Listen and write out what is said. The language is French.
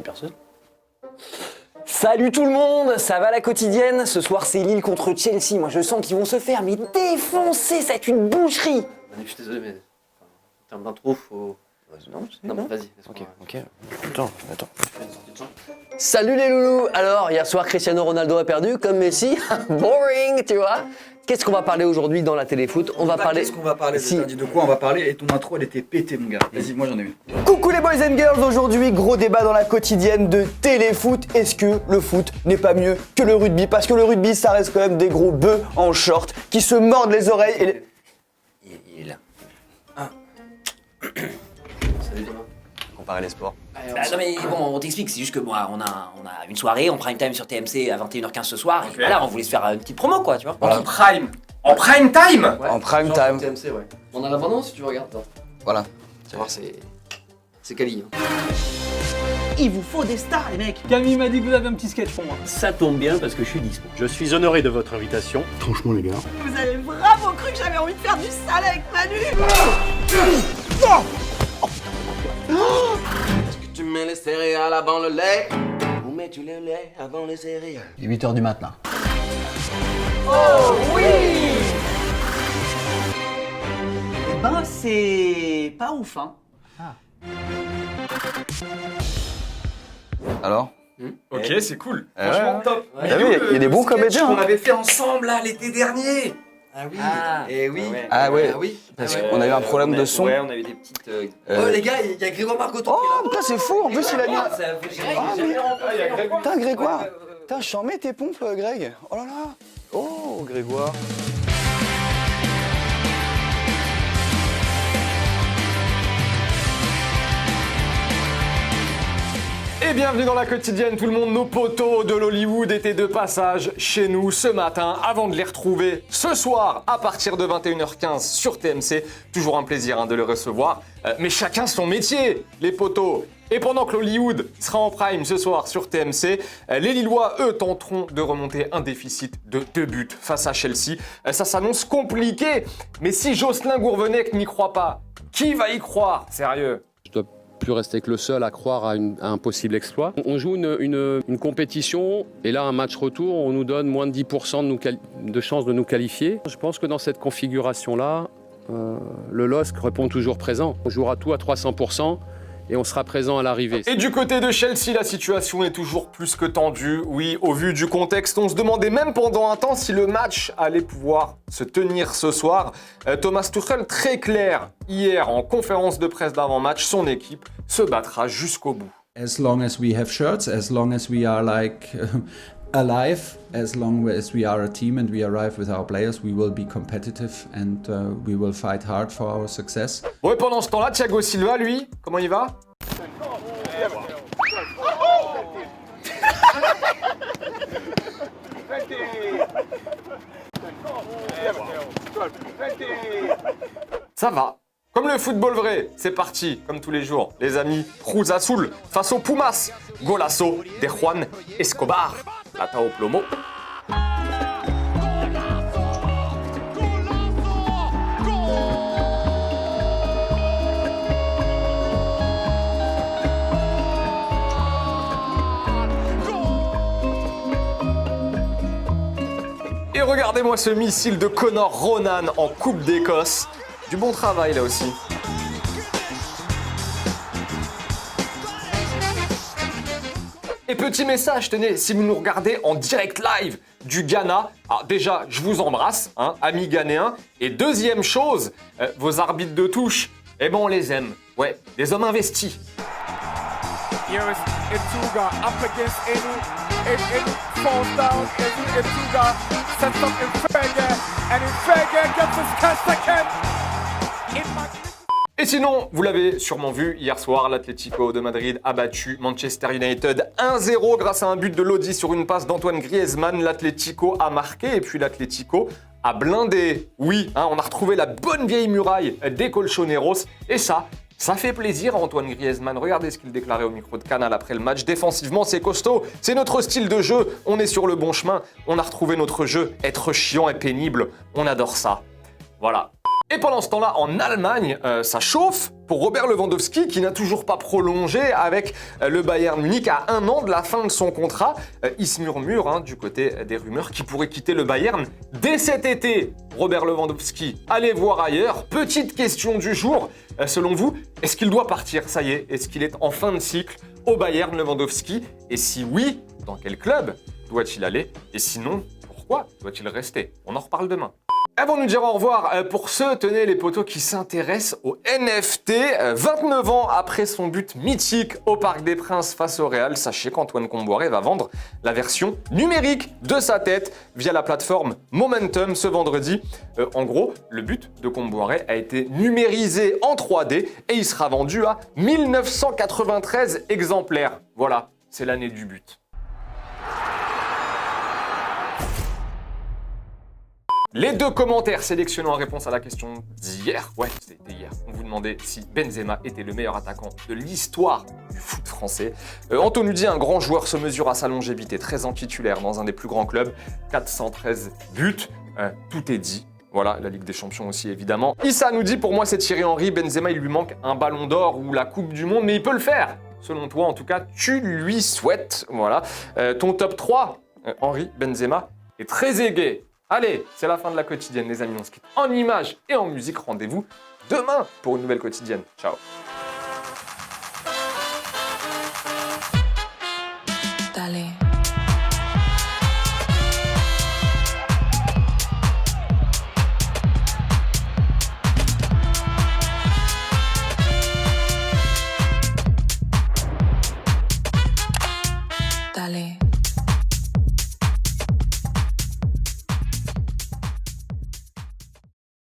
Y'a personne. Salut tout le monde, ça va la quotidienne? Ce soir c'est Lille contre Chelsea, moi je sens qu'ils vont se faire mais défoncer, c'est une boucherie. Je suis désolé mais en termes d'intro faut... Non mais vas-y, laisse-moi. Ok. Attends. Salut les loulous. Alors, hier soir Cristiano Ronaldo a perdu comme Messi. Boring, tu vois. Qu'est-ce qu'on va parler aujourd'hui dans la téléfoot? On va parler... Qu'est-ce qu'on va parler? Si. Je t'ai dit de quoi on va parler et ton intro elle était pétée mon gars. Vas-y, moi j'en ai une. Coucou les boys and girls, aujourd'hui gros débat dans la quotidienne de téléfoot. Est-ce que le foot n'est pas mieux que le rugby? Parce que le rugby ça reste quand même des gros bœufs en short qui se mordent les oreilles et les... Il est là. Salut Thomas. Comparer les sports. Non mais bon, on t'explique, c'est juste que moi, on a une soirée, en prime time sur TMC à 21h15 ce soir, et voilà, on voulait se faire une petite promo quoi, tu vois. En prime time. En prime Genre time. TMC, ouais. On a l'abondance si tu regardes. Attends. Voilà. Tu vas voir, c'est quali. Hein. Il vous faut des stars les mecs. Camille m'a dit que vous avez un petit sketch pour moi. Ça tombe bien parce que je suis dispo. Je suis honoré de votre invitation. Franchement les gars. Vous avez vraiment cru que j'avais envie de faire du sale avec Manu? Tu mets les céréales avant le lait ou mets-tu le lait avant les céréales? Il est 8h du matin. Eh ben c'est pas ouf hein. Alors? Ok, c'est cool. Franchement top. T'as vu, il y a des bons comédiens. qu'on avait fait ensemble là l'été dernier. Ah oui. Et oui. Ah ouais. Ah oui. Parce Ah ouais. qu'on a eu un problème de son. Ouais, on a eu des petites... Euh, Oh les gars, il y a Grégoire Marcoton. Oh putain c'est fou, en plus il a mis... Ça fait jamais rencontré. Putain Grégoire. Putain j'en mets tes pompes Greg. Oh là là. Oh Grégoire. Et bienvenue dans la quotidienne, tout le monde, nos potos de l'Hollywood étaient de passage chez nous ce matin avant de les retrouver ce soir à partir de 21h15 sur TMC. Toujours un plaisir de les recevoir, mais chacun son métier, les potos. Et pendant que l'Hollywood sera en prime ce soir sur TMC, les Lillois, eux, tenteront de remonter un déficit de 2 buts face à Chelsea. Ça s'annonce compliqué, mais si Jocelyn Gourvenec n'y croit pas, qui va y croire? Sérieux? Je dois plus rester que le seul à croire à un possible exploit. On joue une compétition et là, un match retour, on nous donne moins de 10% de chances de nous qualifier. Je pense que dans cette configuration-là, le LOSC répond toujours présent. On jouera tout à 300%. Et on sera présent à l'arrivée. Et du côté de Chelsea, la situation est toujours plus que tendue. Oui, au vu du contexte, on se demandait même pendant un temps si le match allait pouvoir se tenir ce soir. Thomas Tuchel, très clair hier en conférence de presse d'avant-match, son équipe se battra jusqu'au bout. As long as we have shirts, as long as we are alive, as long as we are a team and we arrive with our players, we will be competitive and we will fight hard for our success. Bon, et pendant ce temps-là, Thiago Silva, lui, comment il va? Ça va. Comme le football vrai, c'est parti, comme tous les jours. Les amis, Cruz Azul face aux Pumas. Golasso de Juan Escobar. Plata au plomo. Et regardez-moi ce missile de Conor Ronan en Coupe d'Écosse. Du bon travail là aussi. Et petit message, tenez, si vous nous regardez en direct live du Ghana, alors déjà, je vous embrasse, amis ghanéens. Et deuxième chose, vos arbitres de touche, eh ben on les aime. Ouais, des hommes investis. Here is Etuga up against Enu falls down. Etuga sets up Infege, and Infege gets his catch second. Et sinon, vous l'avez sûrement vu, hier soir, l'Atlético de Madrid a battu Manchester United 1-0 grâce à un but de Lodi sur une passe d'Antoine Griezmann. L'Atlético a marqué et puis l'Atlético a blindé. Oui, on a retrouvé la bonne vieille muraille des Colchoneros et ça fait plaisir à Antoine Griezmann. Regardez ce qu'il déclarait au micro de Canal après le match. Défensivement, c'est costaud. C'est notre style de jeu. On est sur le bon chemin. On a retrouvé notre jeu. Être chiant et pénible. On adore ça. Voilà. Et pendant ce temps-là, en Allemagne, ça chauffe pour Robert Lewandowski qui n'a toujours pas prolongé avec le Bayern Munich à 1 an de la fin de son contrat. Il se murmure du côté des rumeurs qu'il pourrait quitter le Bayern dès cet été. Robert Lewandowski, allez voir ailleurs. Petite question du jour, selon vous, est-ce qu'il doit partir? Ça y est, est-ce qu'il est en fin de cycle au Bayern Lewandowski? Et si oui, dans quel club doit-il aller? Et sinon, pourquoi doit-il rester? On en reparle demain. Avant de nous dire au revoir, pour ceux, tenez les potos, qui s'intéressent au NFT, 29 ans après son but mythique au Parc des Princes face au Real, sachez qu'Antoine Kombouaré va vendre la version numérique de sa tête via la plateforme Momentum ce vendredi. En gros, le but de Kombouaré a été numérisé en 3D et il sera vendu à 1993 exemplaires. Voilà, c'est l'année du but. Les 2 commentaires sélectionnés en réponse à la question d'hier, ouais, c'était hier, on vous demandait si Benzema était le meilleur attaquant de l'histoire du foot français. Anto nous dit un grand joueur se mesure à sa longévité, 13 ans titulaire dans un des plus grands clubs, 413 buts, tout est dit. Voilà, la Ligue des Champions aussi évidemment. Issa nous dit pour moi c'est Thierry Henry, Benzema il lui manque un ballon d'or ou la Coupe du Monde, mais il peut le faire. Selon toi en tout cas, tu lui souhaites. Voilà, ton top 3, Henry, Benzema, est très égué. Allez, c'est la fin de la quotidienne, les amis. On se quitte en images et en musique. Rendez-vous demain pour une nouvelle quotidienne. Ciao.